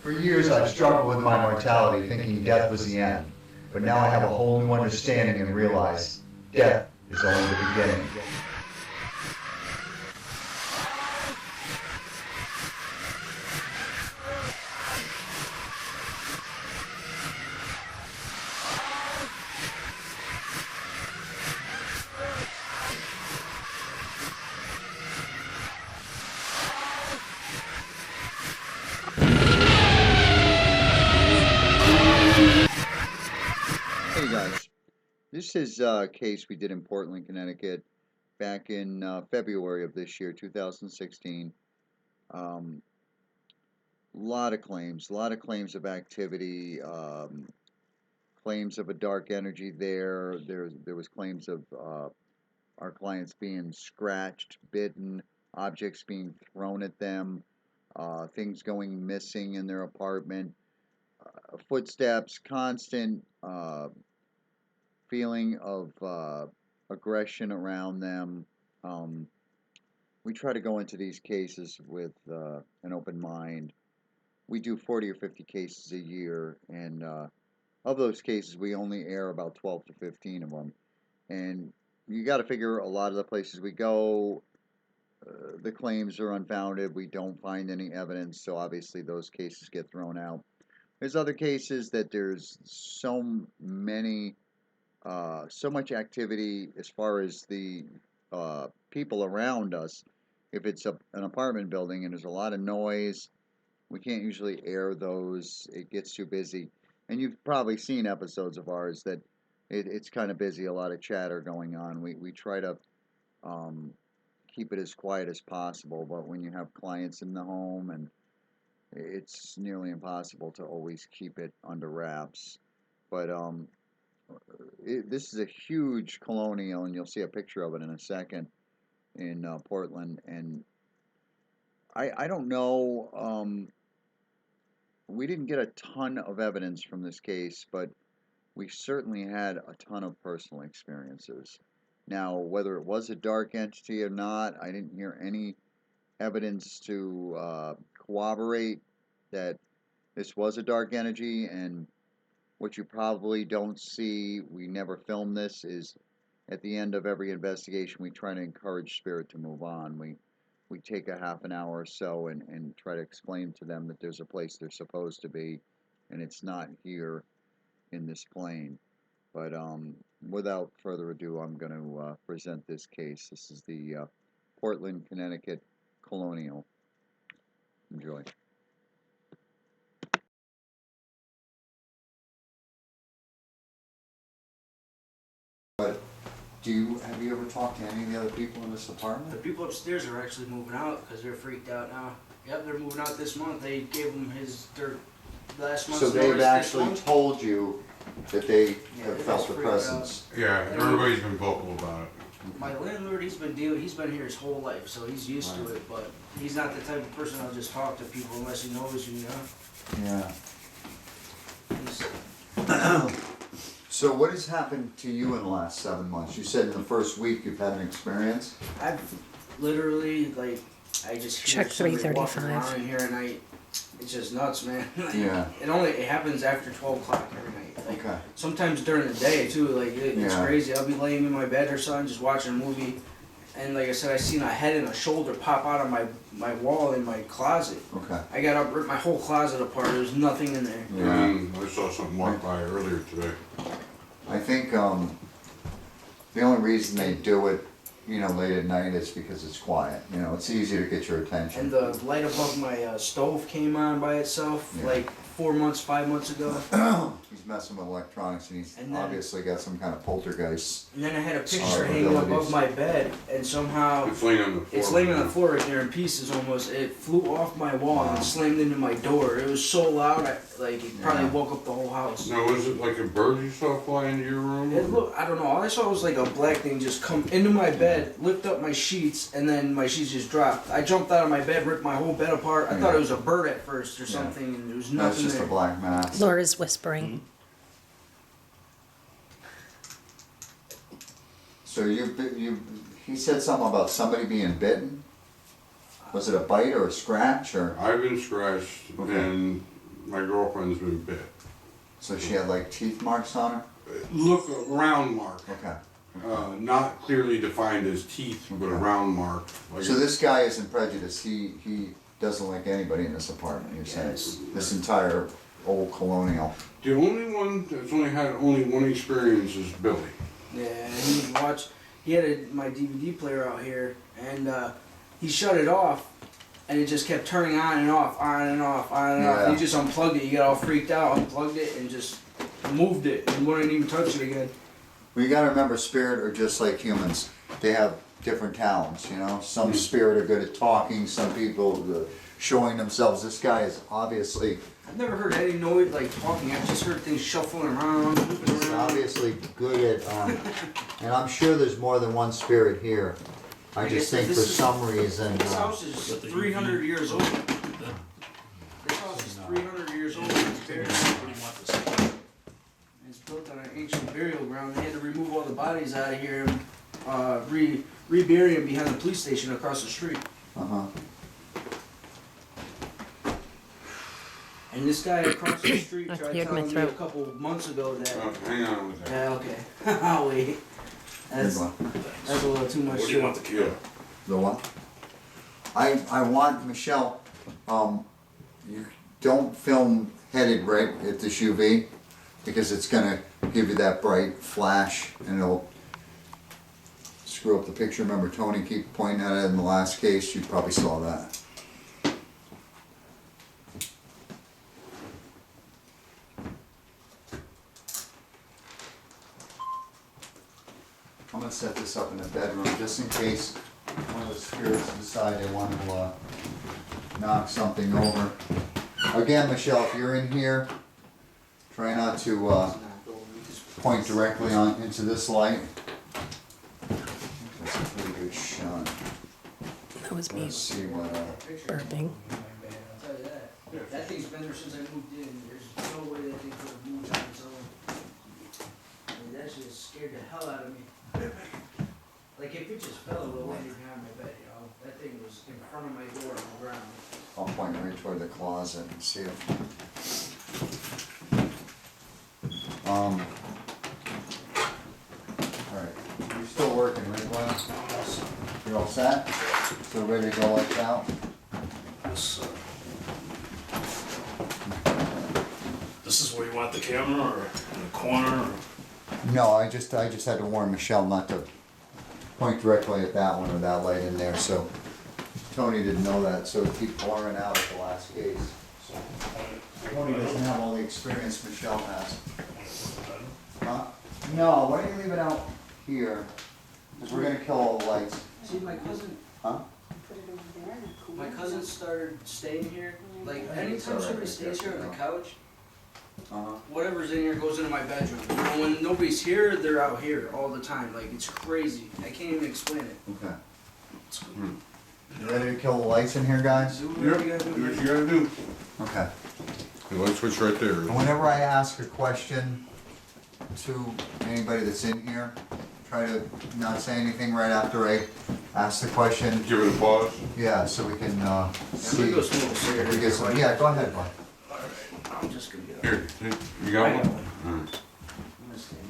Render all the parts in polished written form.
For years I've struggled with my mortality, thinking death was the end. But now I have a whole new understanding and realize death is only the beginning. Hey guys, this is a case we did in Portland, Connecticut back in February of this year, 2016. Lot of claims, of activity, claims of a dark energy there. There was claims of our clients being scratched, bitten, objects being thrown at them, things going missing in their apartment, footsteps, constant feeling of aggression around them. We try to go into these cases with an open mind. We do 40 or 50 cases a year, and of those cases, we only air about 12 to 15 of them. And you got to figure a lot of the places we go, the claims are unfounded. We don't find any evidence, so obviously those cases get thrown out. There's other cases that there's so much activity as far as the people around us. If it's an apartment building and there's a lot of noise, we can't usually air those. It gets too busy. And you've probably seen episodes of ours that it's kind of busy, a lot of chatter going on. We try to keep it as quiet as possible, but when you have clients in the home, and it's nearly impossible to always keep it under wraps. But this is a huge colonial, and you'll see a picture of it in a second, in Portland. And I don't know, we didn't get a ton of evidence from this case, but we certainly had a ton of personal experiences. Now, whether it was a dark entity or not, I didn't hear any evidence to corroborate that this was a dark energy. And what you probably don't see, we never film this, is at the end of every investigation, we try to encourage spirit to move on. We take a half an hour or so and try to explain to them that there's a place they're supposed to be, and it's not here in this plane. But without further ado, I'm going to present this case. This is the Portland, Connecticut Colonial. Enjoy. But have you ever talked to any of the other people in this apartment? The people upstairs are actually moving out because they're freaked out now. Yep, they're moving out this month. They gave him their last month's So they've notice actually told you that they have felt the freaked presence. Yeah, everybody's been vocal about it. My landlord, he's been here his whole life, so he's used to it. But he's not the type of person that'll just talk to people unless he knows you, Yeah. He's, So what has happened to you in the last 7 months? You said in the first week you've had an experience? I've literally, I just hear Check somebody walking 335. around in here, and it's just nuts, man. Yeah. It happens after 12 o'clock every night. Okay. Sometimes during the day too. It's Yeah. crazy. I'll be laying in my bed or something, just watching a movie, and like I said, I seen a head and a shoulder pop out of my wall in my closet. Okay. I got up, ripped my whole closet apart. There was nothing in there. Yeah. I saw something walk by earlier today. I think the only reason they do it, late at night is because it's quiet. It's easy to get your attention. And the light above my stove came on by itself, Yeah. 5 months ago. He's messing with electronics, and he's And then- obviously got some kind of poltergeist. And then I had a picture hanging above my bed, and somehow It's laying on the floor. it's laying on the floor right there in pieces almost. It flew off my wall and slammed into my door. It was so loud, it probably woke up the whole house. Now, was it like a bird you saw fly into your room? I don't know. All I saw was like a black thing just come into my bed, lift up my sheets, and then my sheets just dropped. I jumped out of my bed, ripped my whole bed apart. I thought it was a bird at first or something, and there was That's nothing just there. a black mass. Laura's whispering. So he said something about somebody being bitten? Was it a bite or a scratch or? I've been scratched, Okay. and my girlfriend's been bit. So she had like teeth marks on her? Look, a round mark. Okay. Not clearly defined as teeth, but a Okay. round mark. Like So this guy isn't prejudiced, he doesn't like anybody in this apartment, you're saying? Yes. This entire old colonial. The only one that's only had only one experience is Billy. Yeah, he would watch. He had my DVD player out here, and he shut it off, and it just kept turning on and off, on and off, on and off. Yeah. And he just unplugged it. He got all freaked out, unplugged it, and just moved it, and wouldn't even touch it again. Well, you gotta remember, spirit are just like humans. They have different talents, you know? Some spirit are good at talking, some people showing themselves. This guy is obviously, I've never heard any noise like talking. I've just heard things shuffling around, moving he's around. obviously good at, and I'm sure there's more than one spirit here. I just think for some reason, This house is 300 years old. This house is 300 years old. It's buried. It's built on an ancient burial ground. They had to remove all the bodies out of here and rebury them behind the police station across the street. uh-huh. And this guy across the street I tried cleared my telling me a throat. couple months ago that. Hang on with that. Yeah, okay. I'll wait. That's a little too much. What do you want the Yeah. The what? I want, Michelle, you don't film headed right at this UV, because it's gonna give you that bright flash and it'll screw up the picture. Remember Tony keep pointing at it in the last case, you probably saw that. I'm gonna set this up in the bedroom just in case one of the spirits decide they want to knock something over. Again, Michelle, if you're in here, try not to point directly on into this light. That's a pretty good shot. That was me Let's see what. burping. I'll tell you that. That thing's been there since I moved in. There's no way that thing could have moved on its own. I mean, that shit scared the hell out of me. Like if it just fell, it would have landed behind my bed, you know. That thing was in front of my door on the ground. I'll point right toward the closet and see if. Alright, you're still working, right, Glenn? You're all set? So ready to go like out? This is where you want the camera, or in the corner, or? No, I just had to warn Michelle not to point directly at that one or that light in there, so Tony didn't know that, so it keep blurring out at the last case. So, Tony doesn't have all the experience Michelle has. Huh? No, why don't you leave it out here? Because we're gonna kill all the lights. See, my cousin, Huh? my cousin started staying here. Like anytime somebody stays here on the couch, Uh-huh. whatever's in here goes into my bedroom. You know, when nobody's here, they're out here all the time. Like it's crazy. I can't even explain it. Okay. You ready to kill the lights in here, guys? Do Yep, whatever do you gotta what do. you gotta do. Okay. The light switch right there. And whenever I ask a question to anybody that's in here, try to not say anything right after I ask the question. Give it a pause. Yeah, so we can see. I'm gonna go smoke a cigarette. if we get some. Yeah, go ahead, bud. Alright, I'm just gonna get up. Here, you I got got one? one. Alright. I'm gonna stand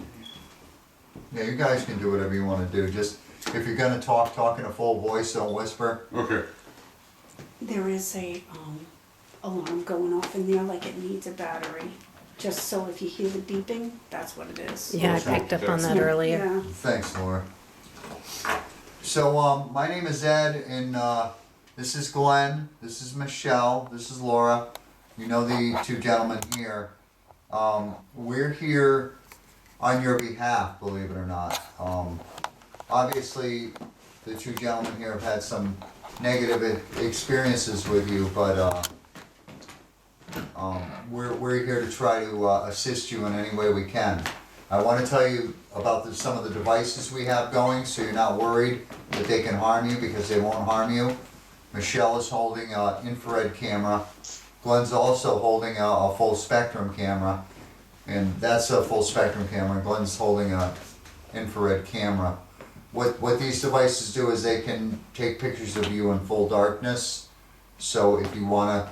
here. Yeah, you guys can do whatever you want to do. Just if you're gonna talk in a full voice, don't whisper. Okay. There is a alarm going off in there, like it needs a battery. Just so if you hear the beeping, that's what it is. Yeah, I Okay. picked up on that Yeah, earlier. Yeah. Thanks, Laura. So, my name is Ed, and this is Glenn. This is Michelle. This is Laura. You know the two gentlemen here. We're here on your behalf, believe it or not. Obviously, the two gentlemen here have had some negative experiences with you, but we're here to try to assist you in any way we can. I want to tell you about some of the devices we have going, so you're not worried that they can harm you, because they won't harm you. Michelle is holding an infrared camera. Glenn's also holding a full spectrum camera, and that's a full spectrum camera. Glenn's holding a infrared camera. What these devices do is they can take pictures of you in full darkness. So if you wanna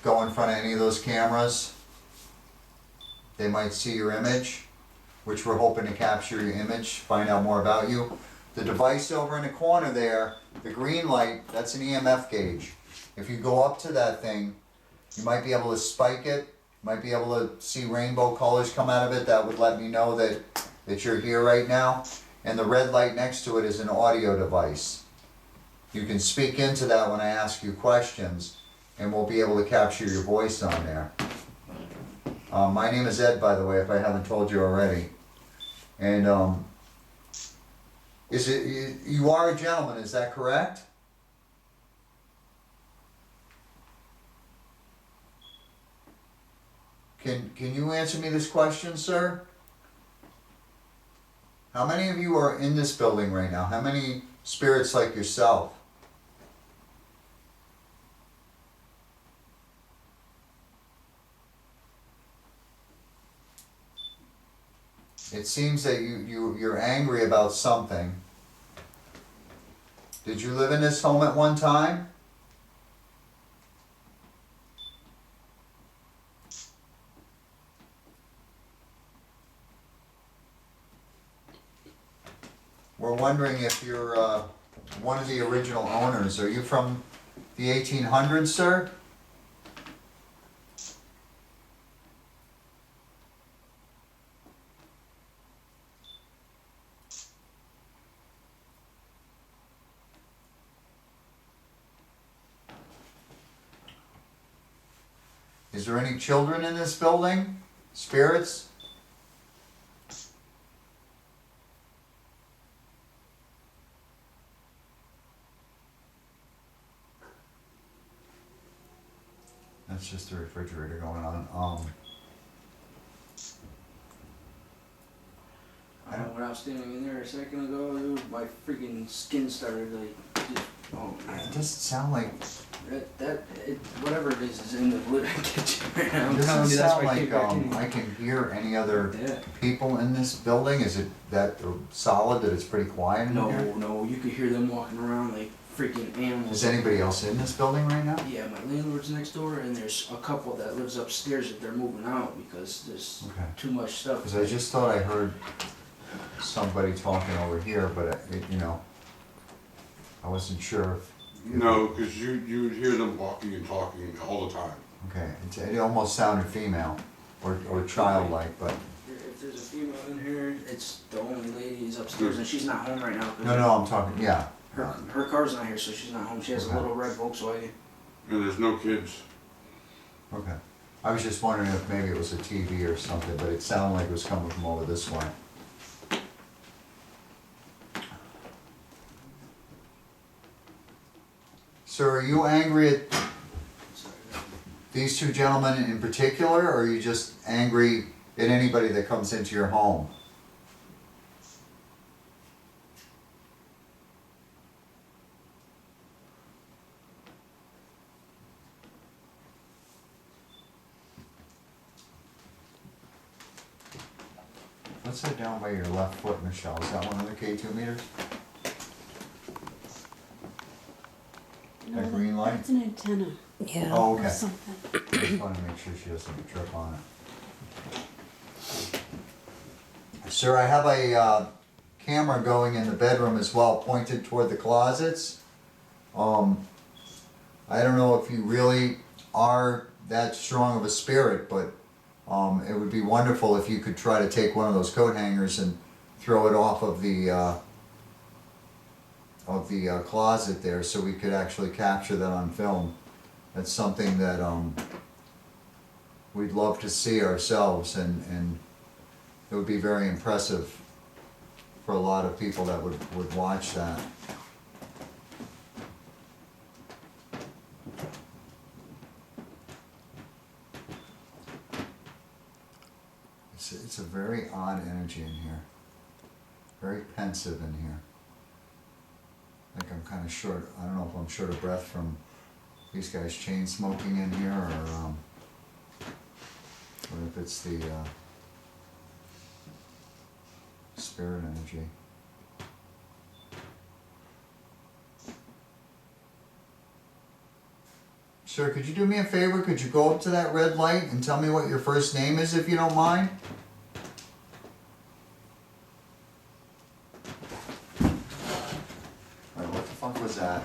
go in front of any of those cameras, they might see your image, which we're hoping to capture your image, find out more about you. The device over in the corner there, the green light, that's an EMF gauge. If you go up to that thing, you might be able to spike it, might be able to see rainbow colors come out of it. That would let me know that you're here right now. And the red light next to it is an audio device. You can speak into that when I ask you questions, and we'll be able to capture your voice on there. My name is Ed, by the way, if I haven't told you already. And you are a gentleman, is that correct? Can you answer me this question, sir? How many of you are in this building right now? How many spirits like yourself? It seems that you're angry about something. Did you live in this home at one time? We're wondering if you're one of the original owners. Are you from the 1800s, sir? Is there any children in this building? Spirits? That's just the refrigerator going on. When I was standing in there a second ago, dude, my freaking skin started like, just, oh It man. doesn't sound like. Whatever it is in the living kitchen right now. It I'm doesn't telling you, that's sound why I like came back in. I can hear any other Yeah. people in this building. Is it that solid that it's pretty quiet in here? No, you could hear them walking around like freaking animals. Is anybody else in this building right now? Yeah, my landlord's next door, and there's a couple that lives upstairs that they're moving out because there's Okay. too much stuff. Because I just thought I heard somebody talking over here, but I wasn't sure if. No, because you would hear them walking and talking all the time. Okay, it almost sounded female or childlike, but. If there's a female in here, it's the only lady is upstairs, and she's not home right now. 'Cause No, I'm talking, yeah. her car's not here, so she's not home. She has Okay. a little red Volkswagen. And there's no kids. Okay. I was just wondering if maybe it was a TV or something, but it sounded like it was coming from over this way. Sir, are you angry at these two gentlemen in particular, or are you just angry at anybody that comes into your home? What's that down by your left foot, Michelle? Is that one of the K2 meters? That green light? That's an antenna Yeah. Oh, or okay. something. Just want to make sure she doesn't trip on it. Sir, I have a camera going in the bedroom as well, pointed toward the closets. I don't know if you really are that strong of a spirit, but it would be wonderful if you could try to take one of those coat hangers and throw it off of the closet there, so we could actually capture that on film. That's something that we'd love to see ourselves, and it would be very impressive for a lot of people that would watch that. It's a very odd energy in here, very pensive in here. Like I'm kind of short, I don't know if I'm short of breath from these guys chain smoking in here, or if it's the spirit energy. Sir, could you do me a favor? Could you go up to that red light and tell me what your first name is, if you don't mind? Alright, what the fuck was that?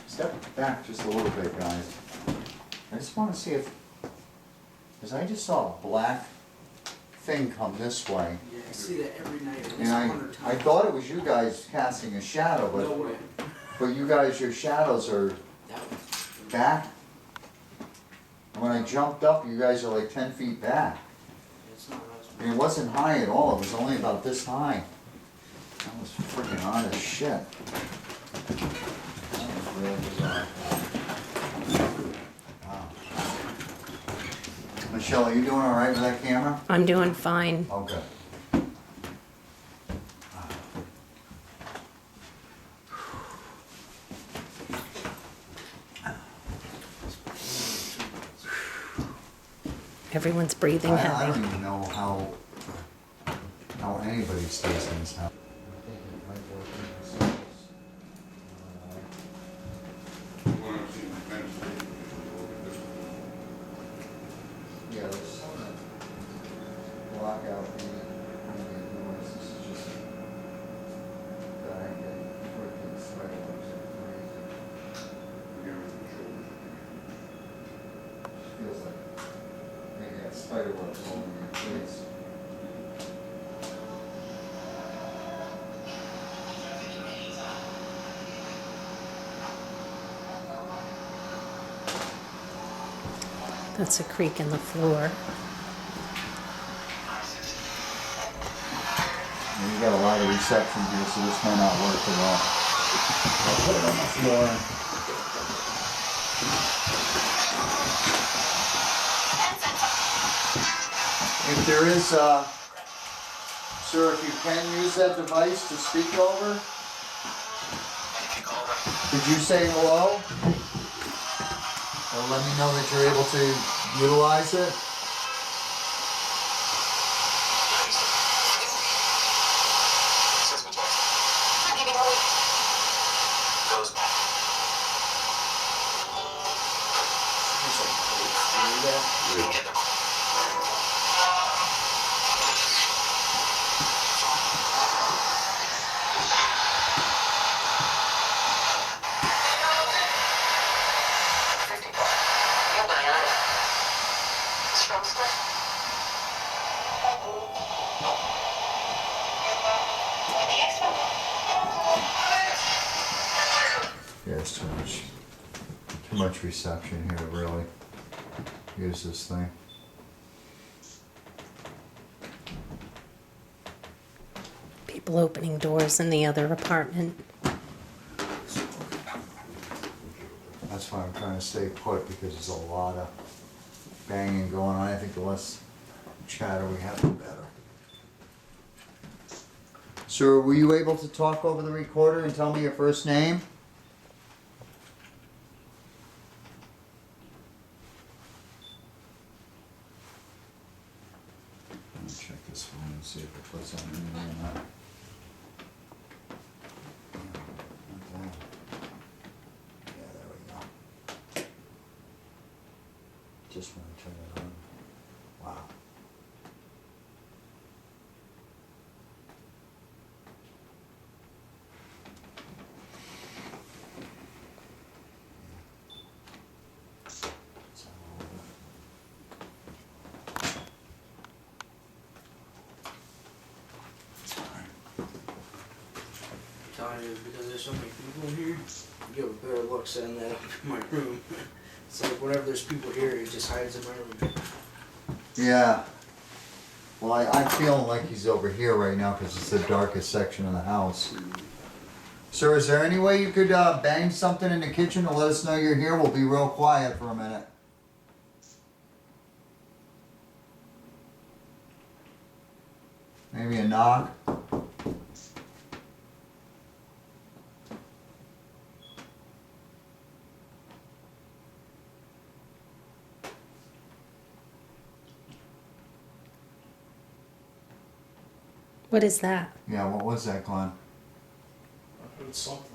Step back just a little bit, guys. I just want to see if... Because I just saw a black thing come this way. Yeah, I see that every night. At least And 100 I times. thought it was you guys casting a shadow, No but, way. but you guys, your shadows are That was. back. And when I jumped up, you guys are like 10 feet back. It's not us. I mean, it wasn't high at all, it was only about this high. That was freaking odd as shit. That was real bizarre. Wow. Michelle, are you doing alright with that camera? I'm doing fine. Okay. Everyone's breathing I heavy. don't even know how anybody stays in this house. When I've seen the fence, this Yeah, there's some that block out any noise. This is just that I get freaking spiderwebs like crazy. here on the shoulders. Feels like maybe I got spiderwebs all over your face. That's a creak in the floor. And you got a lot of reception here, so this may not work at all. I'll put it on the floor. If there is, sir, if you can use that device to speak over. Did you say hello? Or let me know that you're able to utilize it? Yeah, it's too much reception here to really use this thing. People opening doors in the other apartment. That's why I'm trying to stay put, because there's a lot of banging going on. I think the less chatter we have, the better. Sir, were you able to talk over the recorder and tell me your first name? Let me check this phone and see if it puts on anything or not. Yeah, not that. Yeah, there we go. Just want to turn it on. Wow. Let's have a little bit. I'm telling you, because there's so many people in here, you get a better look setting that up in my room. It's like whenever there's people here, it just hides in my room. Yeah. Well, I'm feeling like he's over here right now because it's the darkest section of the house. Sir, is there any way you could bang something in the kitchen to let us know you're here? We'll be real quiet for a minute. Maybe a knock? What is that? Yeah, what was that, Glenn? I heard something.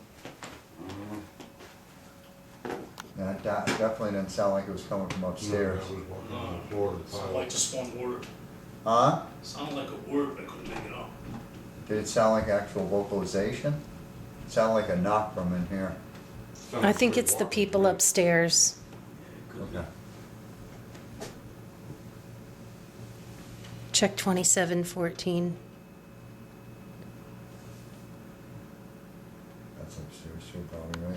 That definitely didn't sound like it was coming from upstairs. That was walking on the floor to Sounded pile. like just one word. Huh? Sounded like a word, but I couldn't make it up. Did it sound like actual vocalization? It sounded like a knock from in here. I think it's the people upstairs. Okay. Check 2714. That's upstairs too, probably, right?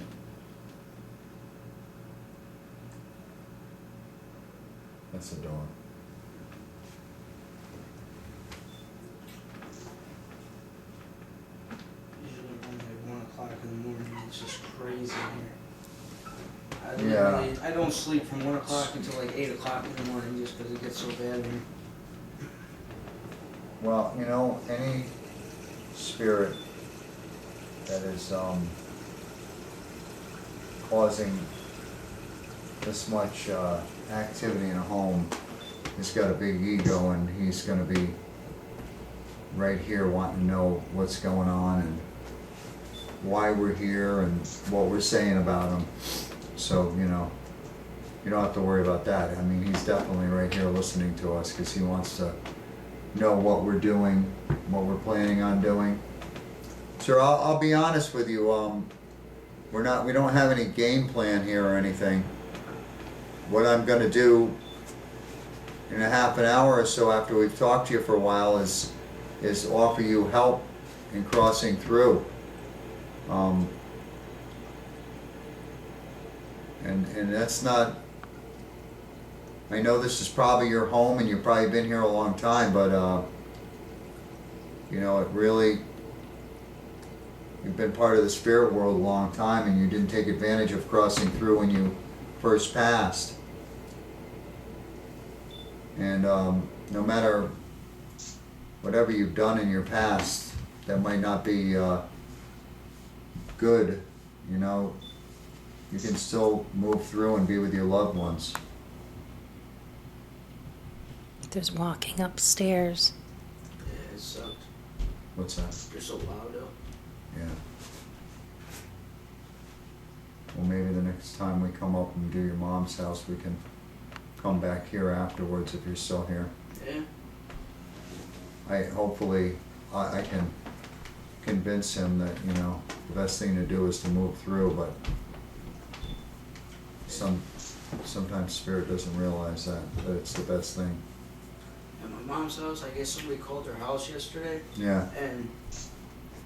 That's the door. Usually around like 1 o'clock in the morning, it's just crazy here. Yeah. I don't sleep from 1 o'clock until like 8 o'clock in the morning just because it gets so bad here. Well, you know, any spirit that is causing this much activity in a home has got a big ego, and he's gonna be right here wanting to know what's going on and why we're here and what we're saying about him. So, you know, you don't have to worry about that. I mean, he's definitely right here listening to us because he wants to know what we're doing, what we're planning on doing. Sir, I'll be honest with you. We don't have any game plan here or anything. What I'm gonna do in a half an hour or so after we've talked to you for a while is offer you help in crossing through. And that's not, I know this is probably your home and you've probably been here a long time, but you know, it really, you've been part of the spirit world a long time and you didn't take advantage of crossing through when you first passed. And no matter whatever you've done in your past that might not be good, you know, you can still move through and be with your loved ones. There's walking upstairs. Yeah, it sucks. What's that? They're so loud though. Yeah. Well, maybe the next time we come up and do your mom's house, we can come back here afterwards if you're still here. Yeah. Hopefully I can convince him that, you know, the best thing to do is to move through, but sometimes spirit doesn't realize that it's the best thing. At my mom's house, I guess somebody called her house yesterday, Yeah. and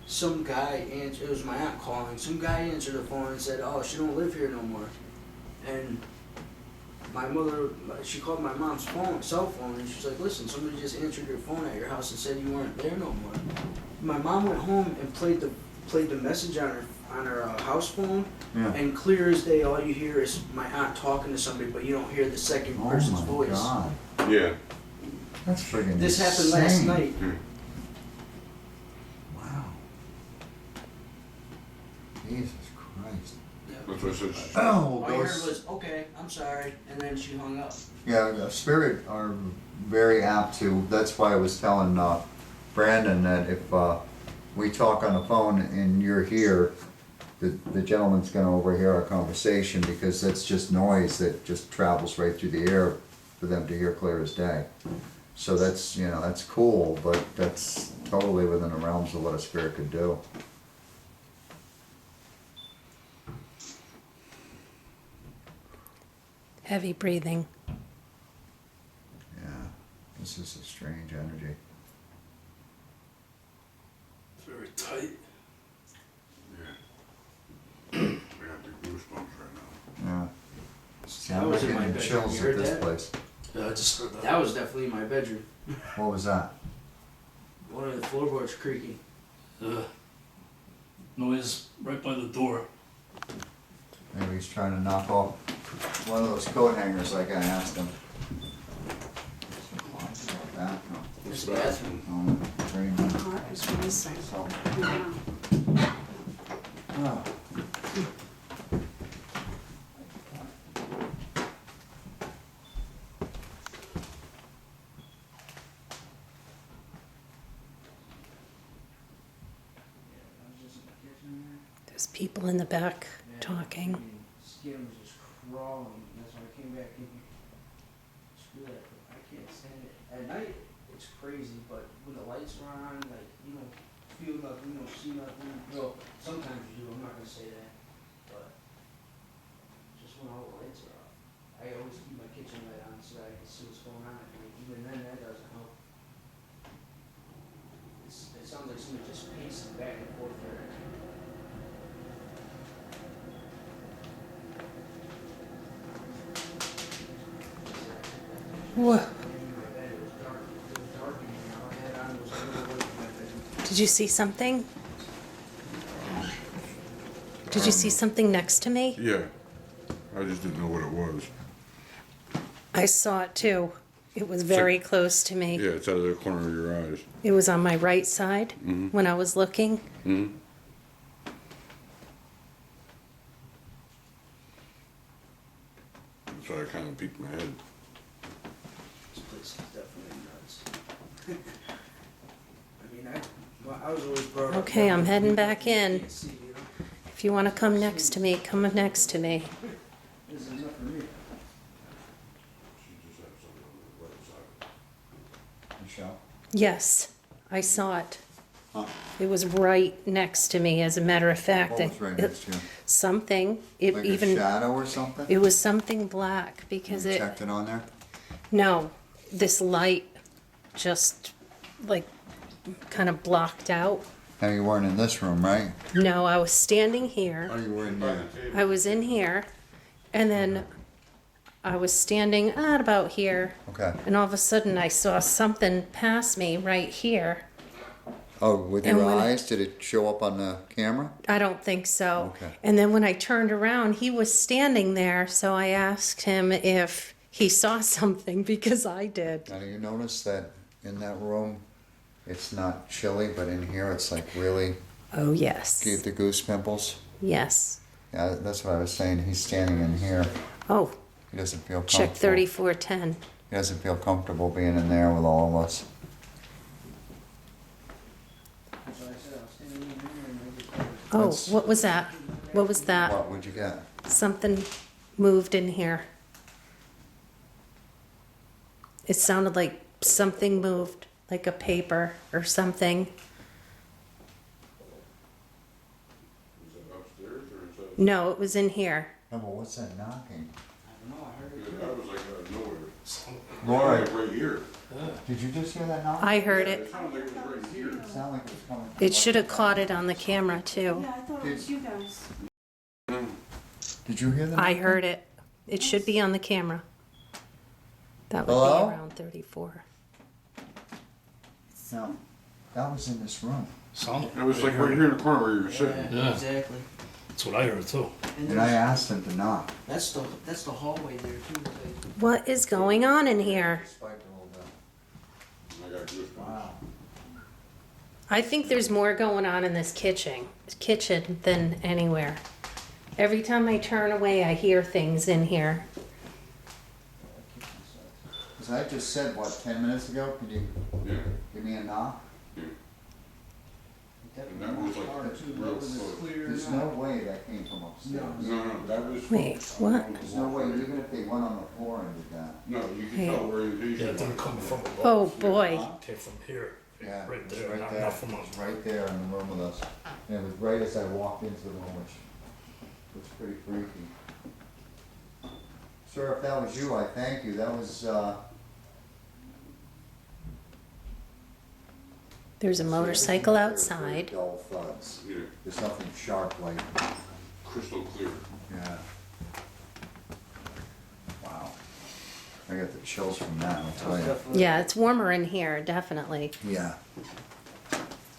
some guy answered. It was my aunt calling. Some guy answered the phone and said, "Oh, she don't live here no more." And my mother, she called my mom's cell phone, and she's like, "Listen, somebody just answered your phone at your house and said you weren't there no more." My mom went home and played the message on her house phone, Yeah. and clear as day, all you hear is my aunt talking to somebody, but you don't hear the second Oh person's my voice. God. Yeah. That's friggin' This happened last insane. night. Wow. Jesus Christ. That's what I said. Oh, All you heard those, was, "Okay, I'm sorry," and then she hung up. yeah, the spirit are very apt to. That's why I was telling Brandon that if we talk on the phone and you're here, the gentleman's gonna overhear our conversation because that's just noise that just travels right through the air for them to hear clear as day. So that's, you know, that's cool, but that's totally within the realms of what a spirit could do. Heavy breathing. Yeah, this is a strange energy. Very tight. Yeah. I got big goosebumps right now. Yeah. See, That I'm was in getting my bedroom. chills You at heard this that? place. Yeah, I just heard that. That was definitely my bedroom. What was that? One of the floorboards creaking. Noise right by the door. Maybe he's trying to knock off one of those coat hangers like I asked him. Bathroom. There's the bathroom. Oh, very nice. Heart is racing. So, Yeah. oh. people in the back Yeah, talking. I mean, skin was just crawling, and that's when I came back thinking, screw that, I can't stand it. At night, it's crazy, but when the lights are on, like, you don't feel nothing, you don't see nothing. Well, sometimes you do, I'm not gonna say that, but just when all the lights are off. I always keep my kitchen light on so that I can see what's going on at night. Even then, that doesn't help. It sounds like somebody just pacing back and forth there. Whoa. It was dark. It was dark in here. All I had on was a little light in my bedroom. Did you see something? Did you see something next to me? Yeah. I just didn't know what it was. I saw it too. It was very close to me. Yeah, it's out of the corner of your eyes. It was on my right side when I was looking. Mm-hmm. So I kind of peeked my head. This place is definitely nuts. I mean, I was always brought up. Okay, I'm heading back in. Can't see, you know? If you want to come next to me, come next to me. This is enough for me. She just had something on the right side. Michelle? Yes, I saw it. Huh? It was right next to me, as a matter of fact. What was right next to you? Something. It Like even. a shadow or something? It was something black because You it. checked it on there? No, this light just like kind of blocked out. And you weren't in this room, right? No, I was standing here. Oh, you were in there. I was in here, and then I was standing at about here, Okay. and all of a sudden I saw something pass me right here. Oh, with And your when it- eyes? Did it show up on the camera? I don't think so. Okay. And then when I turned around, he was standing there, so I asked him if he saw something because I did. Now, do you notice that in that room, it's not chilly, but in here it's like really, Oh, yes. do you get the goose pimples? Yes. Yeah, that's what I was saying. He's standing in here. Oh, He doesn't feel comfortable. check 3410. He doesn't feel comfortable being in there with all of us. That's what I said. I was standing in there and I just heard Oh, That's- what was that? What was that? What would you get? Something moved in here. It sounded like something moved, like a paper or something. Is it upstairs or is that? No, it was in here. No, but what's that knocking? I don't know. I heard it. Yeah, that was like out of nowhere. Laura, Like right here. did you just hear that knock? I heard Yeah, it. It sounded like it was right here. It sounded like it was coming from It what- should have caught it on the camera too. Yeah, I thought it was you guys. Did you hear that? I heard it. It should be on the camera. That would Hello? be around 34. No, that was in this room. Sound. It was like right here in the corner where you were sitting. Yeah. Exactly. That's what I heard too. And I asked him to knock. That's the hallway there too. Like, What is going on in here? Spiked a little bit. I got goosebumps. Wow. I think there's more going on in this kitchen than anywhere. Every time I turn away, I hear things in here. Because I just said, what, 10 minutes ago? Could you Yeah. give me a knock? And that was like real close. There's no way that came from upstairs. No, that was. Wait, what? There's no way, even if they went on the floor and did that. No, you Hey. can tell orientation. Yeah, it didn't come from above. Oh boy. It came from here. Yeah, Right it was there, right not there. enough from It was us. right there in the room with us. And it was right as I walked into the room, which was pretty freaky. Sir, if that was you, I thank you. That was, There's a motorcycle very, very outside. dull thuds. Yeah, There's nothing sharp like, crystal clear. yeah. Wow. I got the chills from that, I'll tell you. Yeah, it's warmer in here, definitely. Yeah.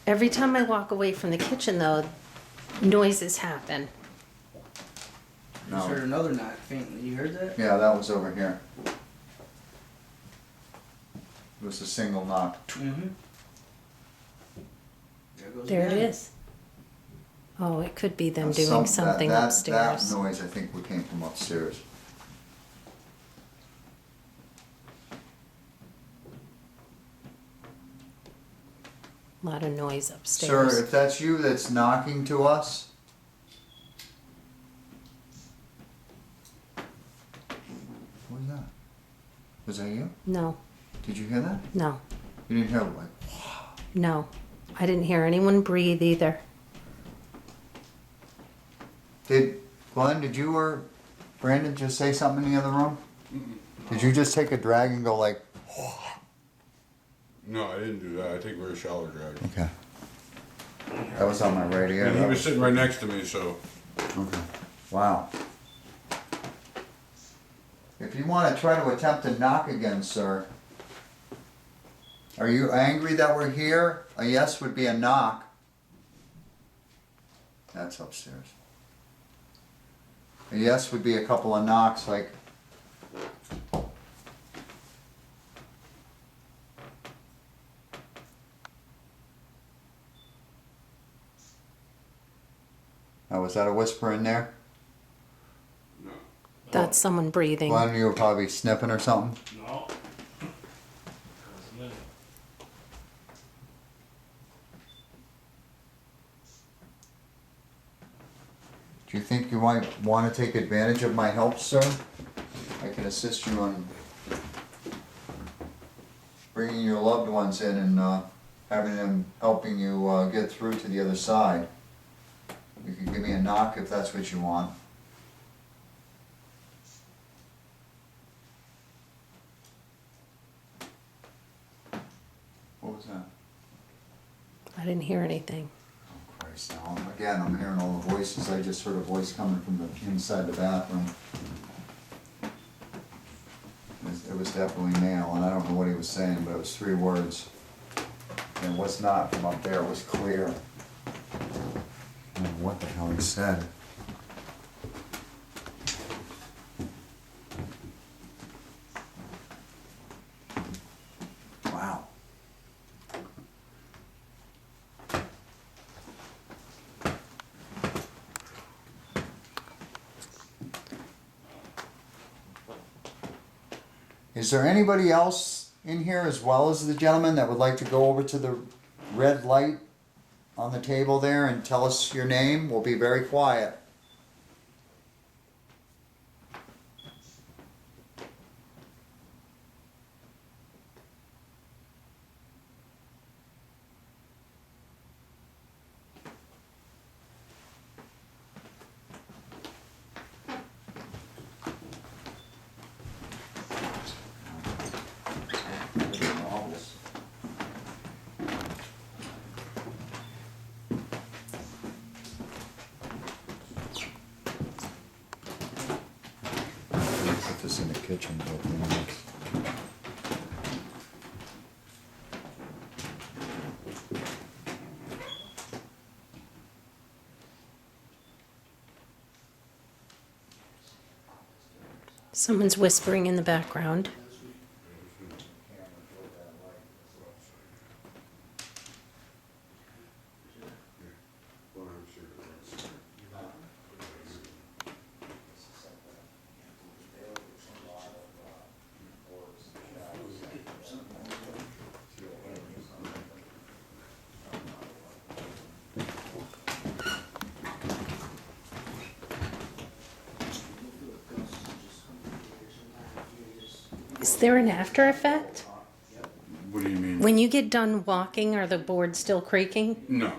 Every time I walk away from the kitchen, though, noises happen. I just heard No, another knock faintly. You heard that? yeah, that was over here. It was a single knock. Mm-hmm. There goes There it again. is. Oh, it could be them Now, doing something that upstairs. noise, I think, came from upstairs. A lot of noise Sir, upstairs. if that's you that's knocking to us, Was that you? No, Did you hear that? no, You didn't hear like, no. I didn't hear anyone breathe either. Glenn, did you or Brandon just say something in the other room? Did you just take a drag and go like, No, I didn't do that. I take a very shallow drag. okay. That was on my radio. And he was sitting right next to me, so. Okay. Wow. If you want to try to attempt to knock again, sir, are you angry that we're here? A yes would be a knock. That's upstairs. A yes would be a couple of knocks, like. Now, was that a whisper in there? No. That's someone breathing. Glenn, you were probably sniffing or something? No. Do you think you might want to take advantage of my help, sir? I can assist you on bringing your loved ones in and having them helping you get through to the other side. You can give me a knock if that's what you want. What was that? I didn't hear anything. Oh Christ, now, again, I'm hearing all the voices. I just heard a voice coming from the inside the bathroom. It was definitely male, and I don't know what he was saying, but it was 3 words. And it was not from up there, it was clear. I don't know what the hell he said. Wow. Is there anybody else in here as well as the gentleman that would like to go over to the red light on the table there and tell us your name? We'll be very quiet. Put this in the kitchen. for a few minutes. Someone's whispering in the background. Is there an after effect? What do you mean? When you get done walking, are the boards still creaking? No.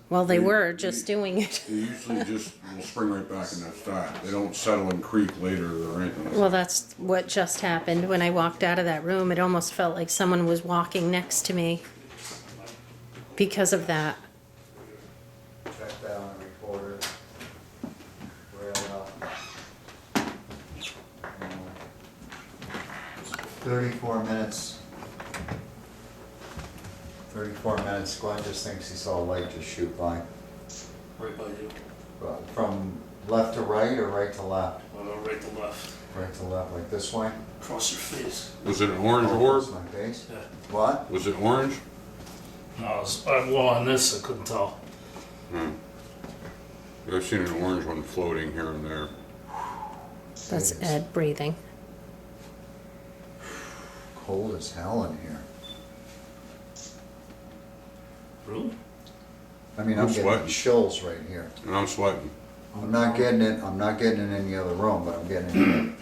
Well, they were just doing it. They usually just will spring right back and that's that. They don't settle and creak later or anything. Well, that's what just happened. When I walked out of that room, it almost felt like someone was walking next to me because of that. Check that on the recorder. Rail up. 34 minutes. 34 minutes. Glenn just thinks he saw a light just shoot by. Right by you. From left to right or right to left? Right to left. Right to left, like this way? Across your face. Was it an orange Oh, orb? that's my face. Yeah. What? Was it orange? No, well, on this I couldn't tell. I've seen an orange one floating here and there. That's Ed breathing. Cold as hell in here. Really? I mean, I'm I'm getting sweating. chills right here. And I'm sweating. I'm not getting it in any other room, but I'm getting it here.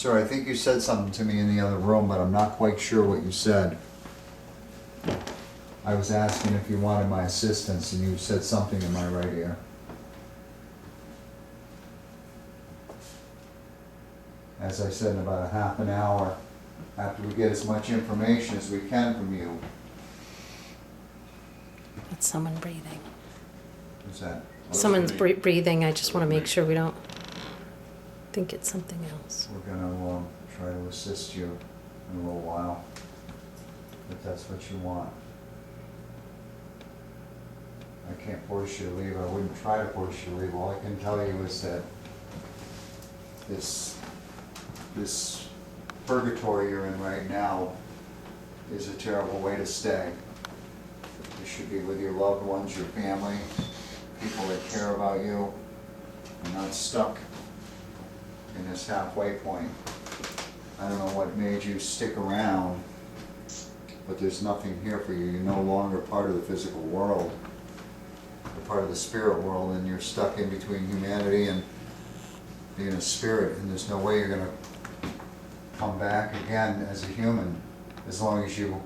Sir, I think you said something to me in the other room, but I'm not quite sure what you said. I was asking if you wanted my assistance, and you said something in my right ear. As I said, in about a half an hour, after we get as much information as we can from you. It's someone breathing. What's that? Someone's breathing. I just want to make sure we don't think it's something else. We're gonna try to assist you in a little while, if that's what you want. I can't force you to leave. I wouldn't try to force you to leave. All I can tell you is that this purgatory you're in right now is a terrible way to stay. You should be with your loved ones, your family, people that care about you, and not stuck in this halfway point. I don't know what made you stick around, but there's nothing here for you. You're no longer part of the physical world. You're part of the spirit world, and you're stuck in between humanity and being a spirit, and there's no way you're gonna come back again as a human as long as you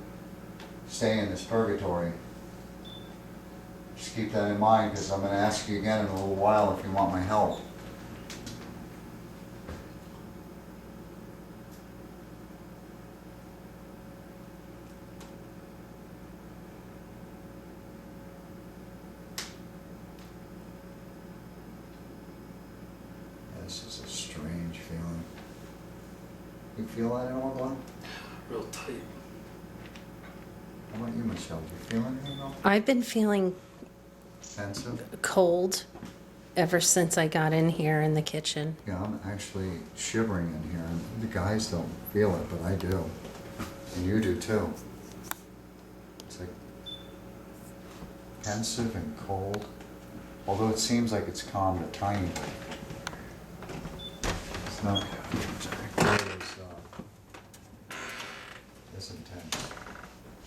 stay in this purgatory. Just keep that in mind, because I'm gonna ask you again in a little while if you want my help. This is a strange feeling. You feel that at all, Glenn? Real tight. How about you, Michelle? Do you feel anything at all? I've been feeling Pensive? cold ever since I got in here in the kitchen. Yeah, I'm actually shivering in here, and the guys don't feel it, but I do. And you do too. It's like pensive and cold, although it seems like it's calmed a tiny bit. It's not quite as intense.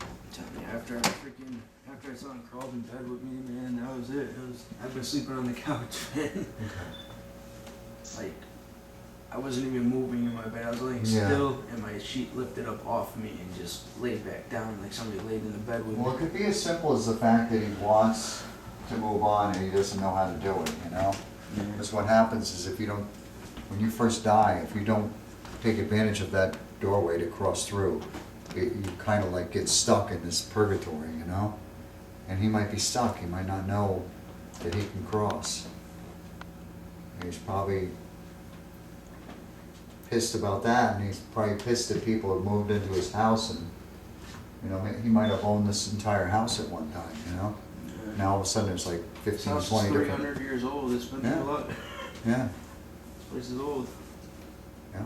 I'm telling you, after I saw him crawled in bed with me, man, that was it. I've been sleeping on the couch, man. Okay. Like, I wasn't even moving in my bed. I was laying Yeah. still, and my sheet lifted up off me and just laid back down like somebody laid in the bed with Well, it me. could be as simple as the fact that he wants to move on and he doesn't know how to do it, you know? Because what happens is if you don't, when you first die, if you don't take advantage of that doorway to cross through, you kind of like get stuck in this purgatory, you know? And he might be stuck, he might not know that he can cross. And he's probably pissed about that, and he's probably pissed that people have moved into his house, and, you know, he might have owned this entire house at one time, you know? Now all of a sudden there's like This 15, house is 20 different... 300 years old. It's been Yeah. through a lot. Yeah, This place is old. yeah.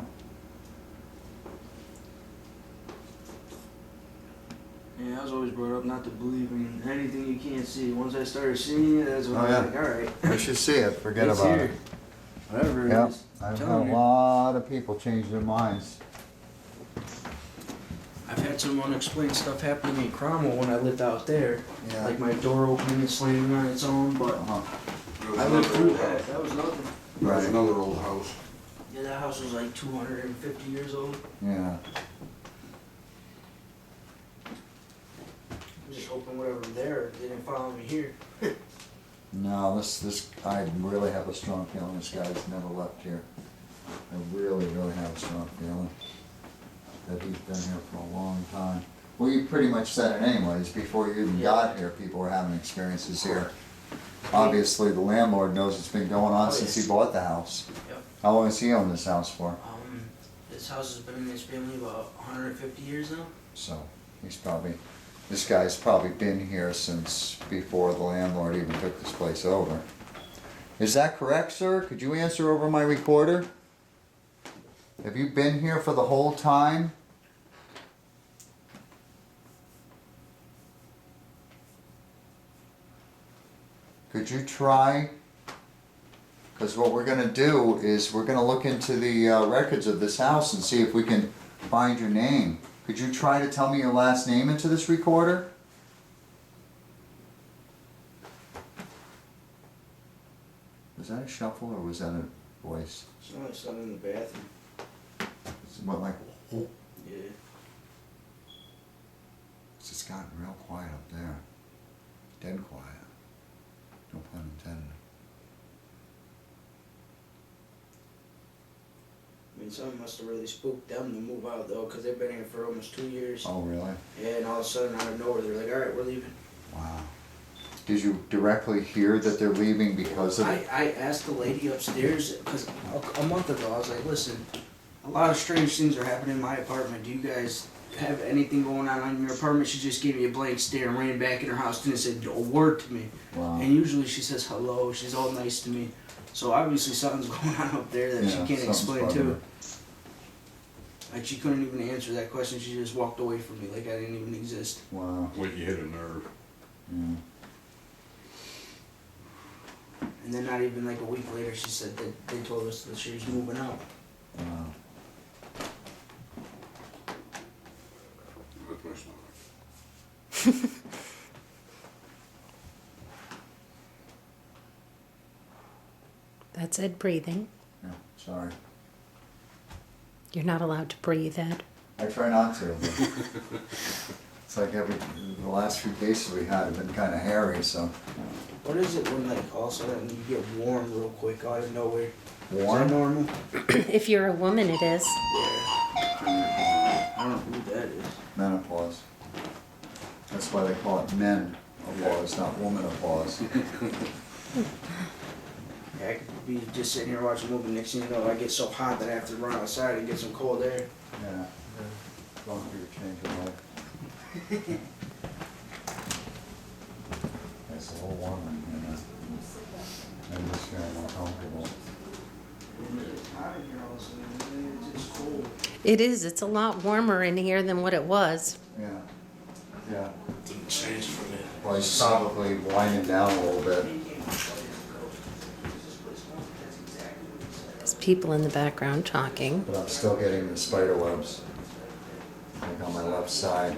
Yeah, I was always brought up not to believe in anything you can't see. Once I started seeing it, that's when Oh, I was yeah. like, all right. I should see it, forget It's about here. it. Whatever it Yeah, is. I've had telling a you. lot of people change their minds. I've had some unexplained stuff happen to me in Cromwell when I lived out there. Yeah. Like my door opening and slamming on its own, but Uh-huh. I lived through that. That was nothing. There's Right. another old house. Yeah, that house was like 250 years old. Yeah. I'm just hoping whatever there didn't follow me here. No, I really have a strong feeling this guy's never left here. I really, really have a strong feeling that he's been here for a long time. Well, you pretty much said it anyways, before you even got here, people were having experiences here. Obviously, the landlord knows it's been going on Oh, since yeah. he bought the house. Yep. How long has he owned this house for? This house has been in this family about 150 years now. So, this guy's probably been here since before the landlord even took this place over. Is that correct, sir? Could you answer over my recorder? Have you been here for the whole time? Could you try? Because what we're gonna do is we're gonna look into the records of this house and see if we can find your name. Could you try to tell me your last name into this recorder? Was that a shuffle or was that a voice? Someone in the bathroom. went like, oh. Yeah. It's just gotten real quiet up there. Dead quiet. No pun intended. I mean, something must have really spooked them to move out though, because they've been here for almost 2 years. Oh, really? Yeah, and all of a sudden, out of nowhere, they're like, all right, we're leaving. Wow. Did you directly hear that they're leaving because of it? I asked the lady upstairs, because a month ago, I was like, listen, a lot of strange things are happening in my apartment. Do you guys have anything going on in your apartment? She just gave me a blank stare and ran back in her house and said a word to me. Wow. And usually she says hello, she's all nice to me. So obviously something's going on up there that she Yeah, can't something's explain bugging to. her. Like she couldn't even answer that question, she just walked away from me like I didn't even exist. Wow. Like you hit a nerve. Yeah. And then not even like a week later, she said that they told us that she was moving out. Wow. That's my stomach. That's Ed breathing. Yeah, sorry. You're not allowed to breathe, Ed. I try not to. But it's like the last few cases we had have been kind of hairy, so. What is it when like all of a sudden you get warm real quick out of nowhere? Warm? Is that normal? If you're a woman, it is. I don't know who that is. Menopause. That's why they call it men applause, not woman applause. Yeah, I could be just sitting here watching a movie, next thing you know, I get so hot that I have to run outside and get some cold air. Yeah. Going through your change of life. It's a little warmer in here now. I'm just feeling more comfortable. It's hot in here all of a sudden, it's cold. It is. It's a lot warmer in here than what it was. Yeah. Yeah. Didn't change for me. Well, he's probably winding down a little bit. There's people in the background talking. But I'm still getting the spider webs. Like on my left side.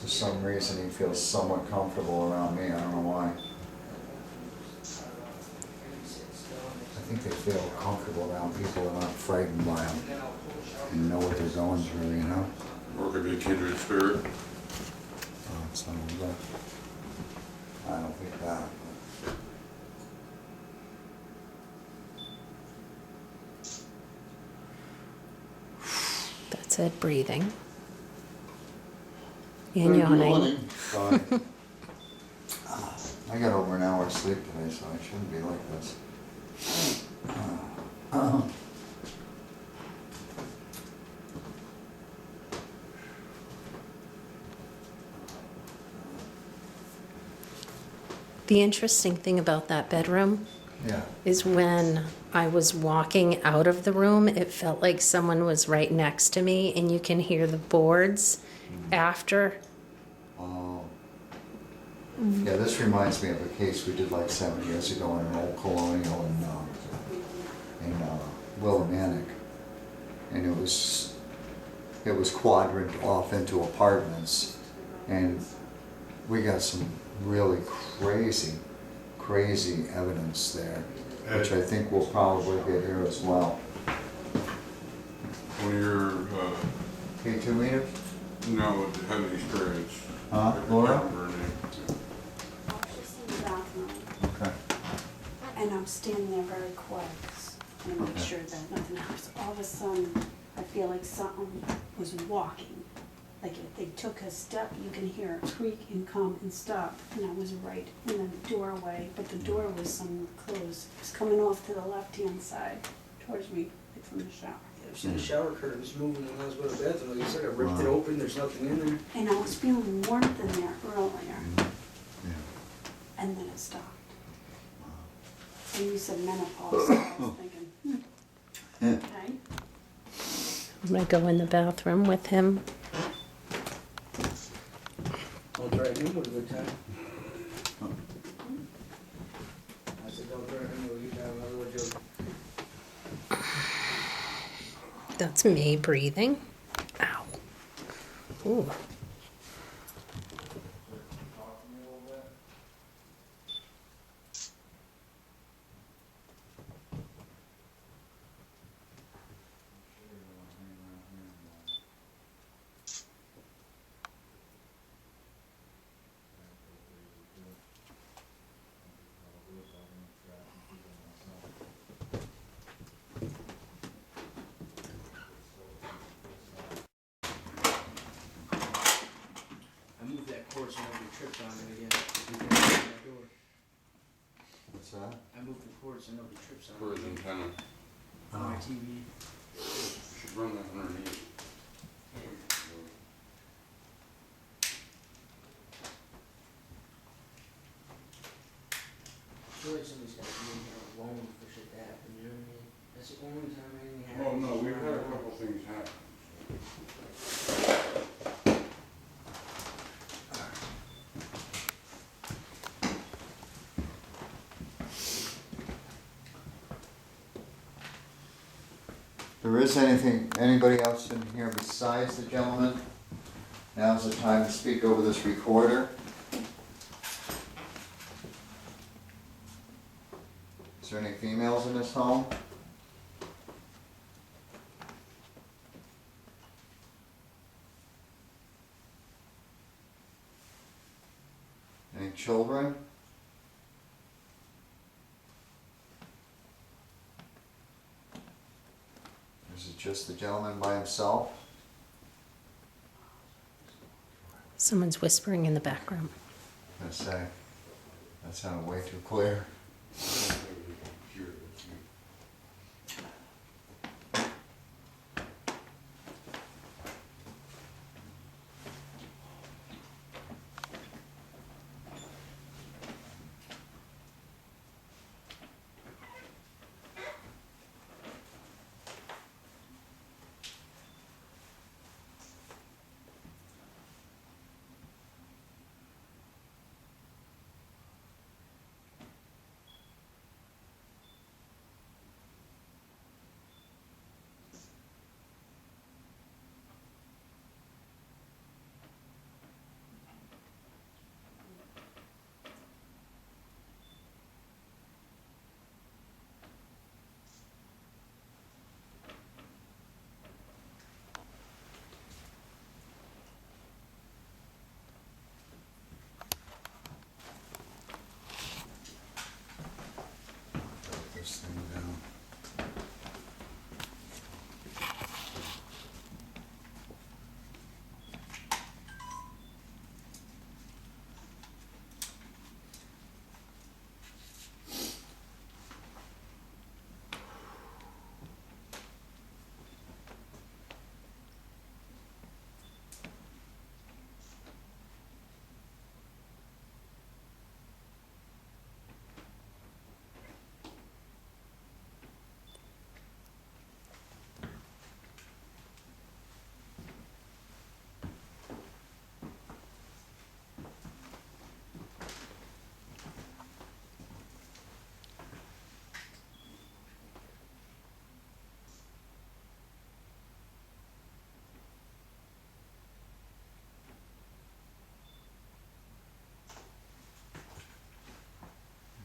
For some reason he feels somewhat comfortable around me. I don't know why. I think they feel comfortable around people and aren't frightened by them. And know what they're going through, you know? Or could be a kindred spirit. Oh, it's not that. I don't think that. That's Ed breathing. And yawning. Sorry. I got over an hour's sleep today, so I shouldn't be like this. The interesting thing about that bedroom Yeah. is when I was walking out of the room, it felt like someone was right next to me, and you can hear the boards after. Oh. Yeah, this reminds me of a case we did like 7 years ago in an old colonial in Willimantic. And it was quadrant off into apartments. And we got some really crazy evidence there, which I think we'll probably get here as well. When you're, K2 meter? no, had an experience. Huh, I can't Laura? remember her name. She's in the bathroom, Okay. and I'm standing there very quiet, and make Okay. sure that nothing happens. All of a sudden, I feel like something was walking. Like if they took a step, you can hear it creak and come and stop. And I was right in the doorway, but the door was closed. It was coming off to the left-hand side towards me, like from the shower. I've seen the shower curtains moving when I was going to the bathroom. Like I said, I ripped it open, there's nothing in there. And I was feeling warmth in there earlier, Yeah. and then it stopped. And you said menopause, so I was thinking, Yeah. okay. I'm gonna go in the bathroom with him. Don't drag him with a good time. I said, don't drag him with a good time, I was joking. That's me breathing. Ow. Ooh. porch and nobody tripped on it again. We can open my door. What's that? I moved the porch and nobody trips on For it. his antenna, On my TV. should run that underneath. I feel like somebody's got to be in here alone for shit to happen, you know what I mean? That's the only time anything happens. Oh, no, is we've when had I'm a alone. couple things happen. There is anybody else in here besides the gentleman? Now's the time to speak over this recorder. Is there any females in this home? Any children? Is it just the gentleman by himself? Someone's whispering in the background. I was gonna say, that sounded way too clear. This thing down.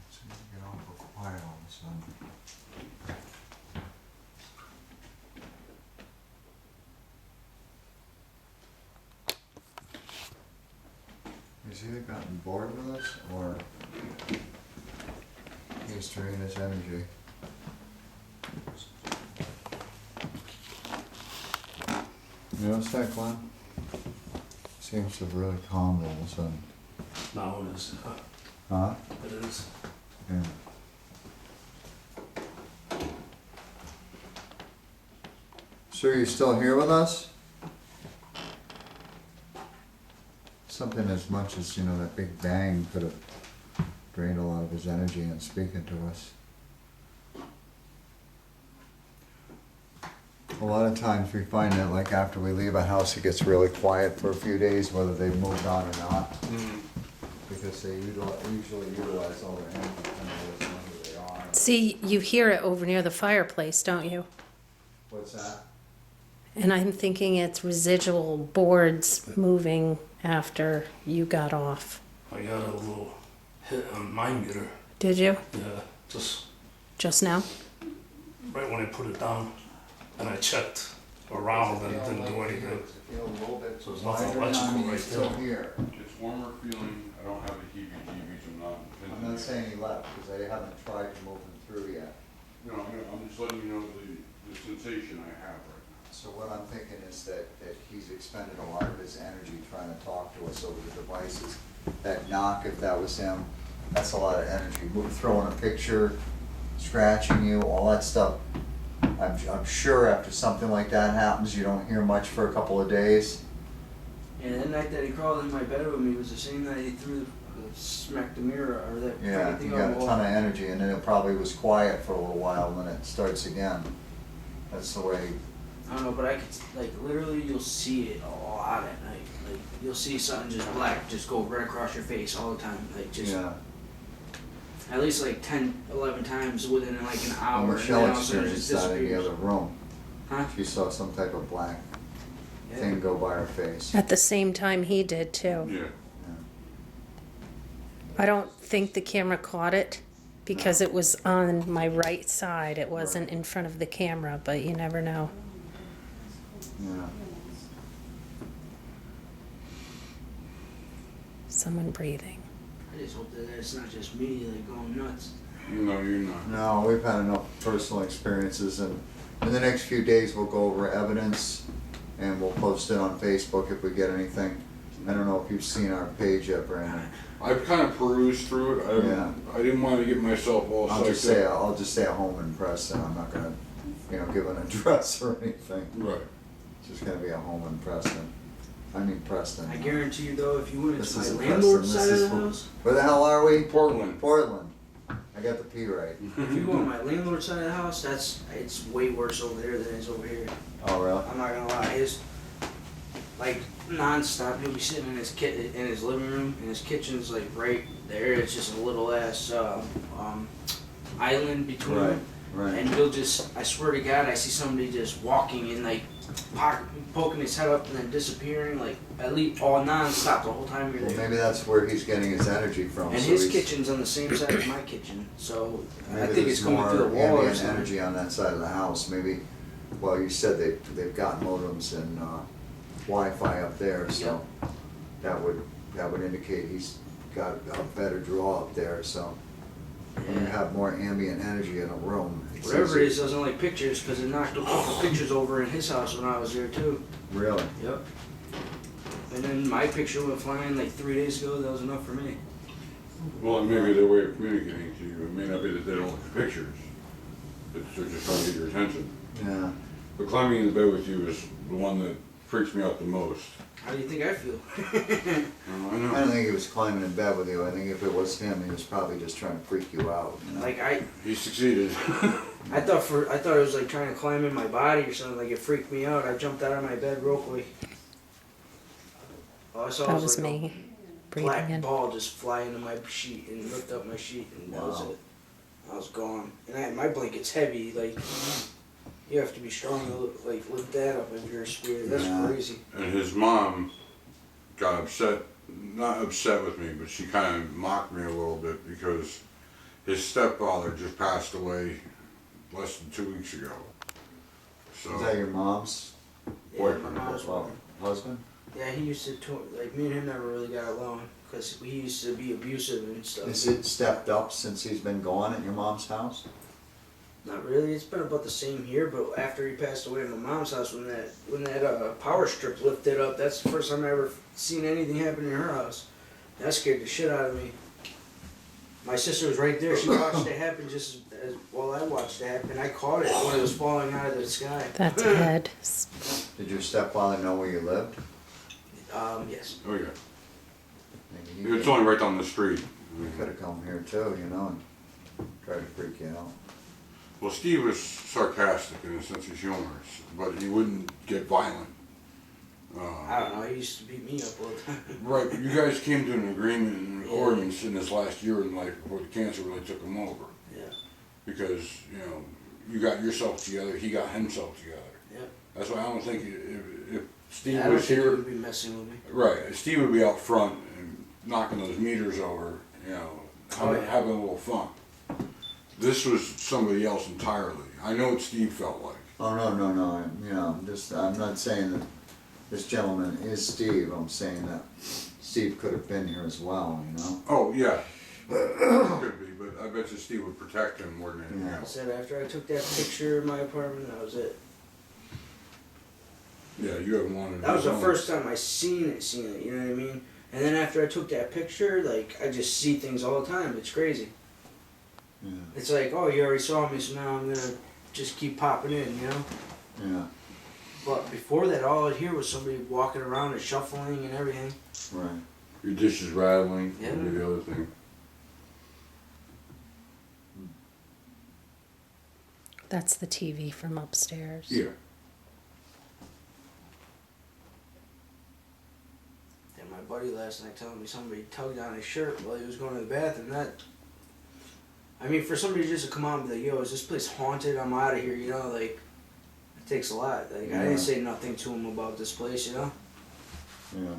It's gonna get awful quiet all of a sudden. He's either gotten bored with us or he's draining his energy. You notice that, Glenn? Seems to have really calmed all of a sudden. Now it is. Huh? It is. Yeah. Sir, you still here with us? Something as much as, that big bang could have drained a lot of his energy in speaking to us. A lot of times we find that like after we leave a house, it gets really quiet for a few days, whether they've moved on or not. Because they usually utilize all their energy to kind of listen to who they are. See, you hear it over near the fireplace, don't you? What's that? And I'm thinking it's residual boards moving after you got off. I got a little hit on my meter. Did you? Yeah, just Just now? right when I put it down. And I checked around and it didn't do anything. So there's nothing electrical right Still there. here. It's warmer feeling, I don't have the heebie-jeebies, I'm not saying he left, because I haven't tried to move him through yet. No, I'm just letting you know the sensation I have right now. So what I'm thinking is that he's expended a lot of his energy trying to talk to us over the devices. That knock, if that was him, that's a lot of energy. Throwing a picture, scratching you, all that stuff. I'm sure after something like that happens, you don't hear much for a couple of days. And that night that he crawled in my bed with me was the same night he smacked the mirror or that Yeah, freaking thing you on got the a wall. ton of energy, and then it probably was quiet for a little while, and then it starts again. That's the way. I don't know, but I could, like, literally you'll see it a lot at night. Like, you'll see something just black just go right across your face all the time. Like, just Yeah. at least like 10, 11 times within like an hour. Well, and Michelle then all of a sudden it experienced just that in the disappears. other room. Huh? She saw some type of black Yeah. thing go by her face. At the same time he did too. Yeah. I don't think the camera caught it because it was on my right side. It wasn't in front of the camera, but you never know. Yeah. Someone breathing. I just hope that it's not just me like going nuts. No, you're not. No, we've had enough personal experiences, and in the next few days we'll go over evidence and we'll post it on Facebook if we get anything. I don't know if you've seen our page yet, Brandon. I've kind of perused through it. Yeah. I didn't want to get myself all I'll just psyched say up. I'll just say a home in Preston. I'm not gonna, give an address or anything. Right. It's just gonna be a home in Preston. I mean Preston. I guarantee you though, if you went This into isn't my landlord's Preston, side this of the is house, Where the hell are we? Portland. Portland. I got the P right. if you go on my landlord's side of the house, it's way worse over there than it is over here. Oh, really? I'm not gonna lie, his like non-stop. He'll be sitting in his living room, and his kitchen's like right there. It's just a little ass island between Right, them. right. And he'll just, I swear to God, I see somebody just walking and like poking his head up and then disappearing, like at least all non-stop the whole time you're Well, there. maybe that's where he's getting his energy from. And so his he's- kitchen's on the same side as my kitchen, so I Maybe think there's it's coming more through the wall or ambient something. energy on that side of the house. Maybe, well, you said they've got modems and Wi-Fi up there, so that would indicate he's got a better draw up there. So when you have more ambient energy in a room, it's Whatever it easy. is, doesn't like pictures because it knocked a couple pictures over in his house when I was there too. Really? Yep. And then my picture went flying like 3 days ago. That was enough for me. Well, it may be their way of communicating to you. It may not be that they don't look at pictures. They're just trying to get your attention. Yeah. But climbing in the bed with you is the one that freaks me out the most. How do you think I feel? I I know. don't think he was climbing in bed with you. I think if it was him, he was probably just trying to freak you out. You know? Like I He succeeded. thought it was like trying to climb in my body or something. Like it freaked me out. I jumped out of my bed real quick. All I saw That was was like me a breathing black in. ball just fly into my sheet and lift up my sheet, and that was Wow. it. I was gone. And my blanket's heavy. Like you have to be strong to like lift that up if you're a spirit. That's Yeah. crazy. And his mom got upset, not upset with me, but she kind of mocked me a little bit because his stepfather just passed away less than 2 weeks ago. So Is that your mom's Yeah, boyfriend? my mom's Well, husband? Yeah, he used to like me and him never really got along because he used to be abusive and stuff. Is it stepped up since he's been gone at your mom's house? Not really. It's been about the same here, but after he passed away at my mom's house, when that power strip lifted up, that's the first time I ever seen anything happen in her house. That scared the shit out of me. My sister was right there. She watched it happen just as while I watched it happen. I caught it when it was falling out of the sky. That's a head. Did your stepfather know where you lived? Yes. oh yeah, Maybe he it's only right down the street. could have come here too, and tried to freak you out. Well, Steve was sarcastic in his sense of humor, but he wouldn't get violent. I don't know. He used to beat me up all the time. Right, you guys came to an agreement and an ordinance in this last year in life before the cancer really took him over. Yeah. Because, you got yourself together, he got himself together. Yeah. That's why I don't think if Steve I don't was think he here, would be messing with me. right, if Steve would be out front and knocking those meters over, having a little fun. This was somebody else entirely. I know what Steve felt like. Oh, no, I'm not saying that this gentleman is Steve. I'm saying that Steve could have been here as well, Oh, yeah. Could be, but I bet you Steve would protect him more than anything Yeah. I else. said after I took that picture of my apartment, that was it. Yeah, you haven't wanted. That was the to first time I seen it, you know what I mean? And then after I took that picture, like, I just see things all the time. It's crazy. Yeah. It's like, oh, you already saw me, so now I'm gonna just keep popping in, you know? Yeah, But before that, all I'd hear was somebody walking around and shuffling and everything. right. Your dishes rattling. Yeah. Would be the other thing. That's the TV from upstairs. Yeah. And my buddy last night telling me somebody tugged on his shirt while he was going to the bathroom. That, I mean, for somebody just to come out and be like, yo, is this place haunted? I'm out of here, you know? Like, it takes a lot. Like, I Yeah. didn't say nothing to him about this place, you know? Yeah.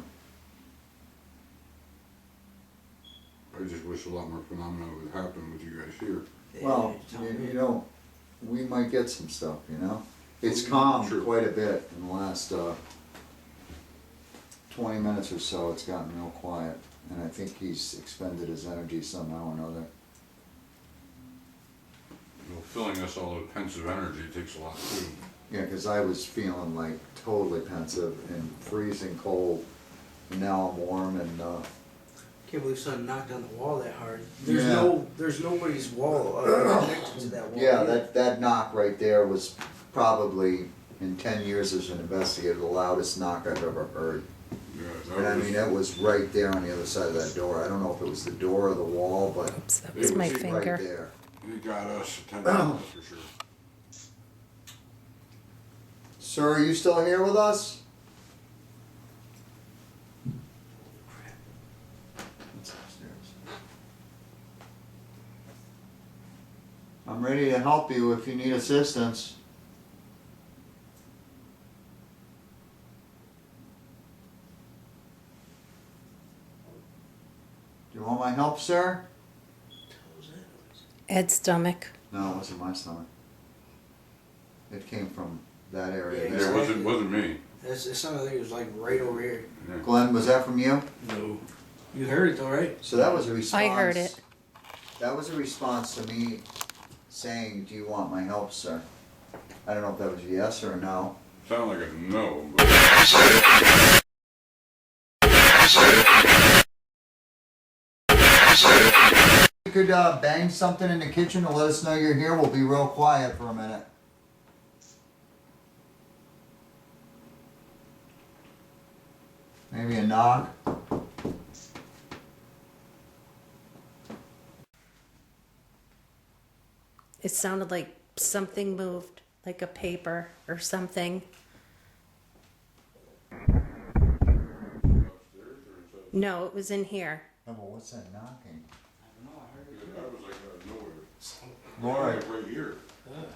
I just wish a lot more phenomena would happen with you guys here. Well, tell me. you know, we might get some stuff, you know? It's calmed True. quite a bit in the last 20 minutes or so. It's gotten real quiet. And I think he's expended his energy somehow or another. You know, filling us all with pensive energy takes a lot too. Yeah, because I was feeling like totally pensive and freezing cold. And now I'm warm and Can't believe someone knocked on the wall that hard. There's Yeah. there's nobody's wall connected to that wall. yeah, either. that knock right there was probably in 10 years as an investigator the loudest knock I've ever heard. Yeah, And I that mean, was, it was right there on the other side of that door. I don't know if it was the door or the wall, but Oops, that It was my was right finger. there. it got us attention, that's for sure. Sir, are you still here with us? It's upstairs. I'm ready to help you if you need assistance. Do you want my help, sir? Ed's stomach. No, it wasn't my stomach. It came from that area Yeah, Yeah, there. it wasn't me. It sounded like it was like right over here. Yeah. Glenn, was that from you? No. You heard it though, right? So that was a response. I heard it. That was a response to me saying, "Do you want my help, sir?" I don't know if that was a yes or a no. Sounded like a no, but You could bang something in the kitchen to let us know you're here. We'll be real quiet for a minute. Maybe a knock. It sounded like something moved, like a paper or something. No, it was in here. Oh, well, what's that knocking? that was like out of nowhere. Laura, Right here.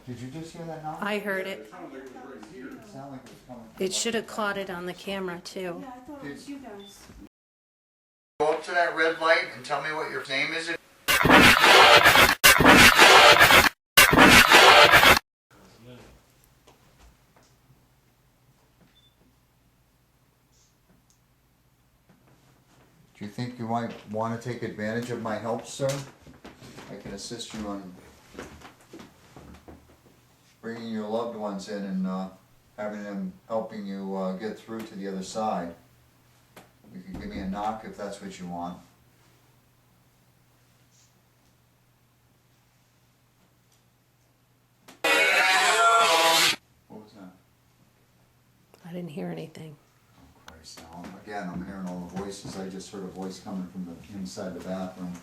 did you just hear that knock? I heard It it. sounded like it was right here. It sounded like it was coming from It should have caught it on the camera too. Yeah, I thought it was you guys. Go up to that red light and tell me what your name is. Do you think you might want to take advantage of my help, sir? I can assist you on bringing your loved ones in and having them helping you get through to the other side. You can give me a knock if that's what you want. What was that? I didn't hear anything. Christ, now, again, I'm hearing all the voices. I just heard a voice coming from the inside the bathroom.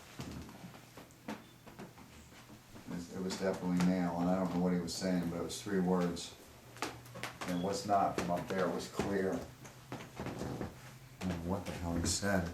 It was definitely male, and I don't know what he was saying, but it was 3 words. And it was not from up there, it was clear. I don't know what the hell he said.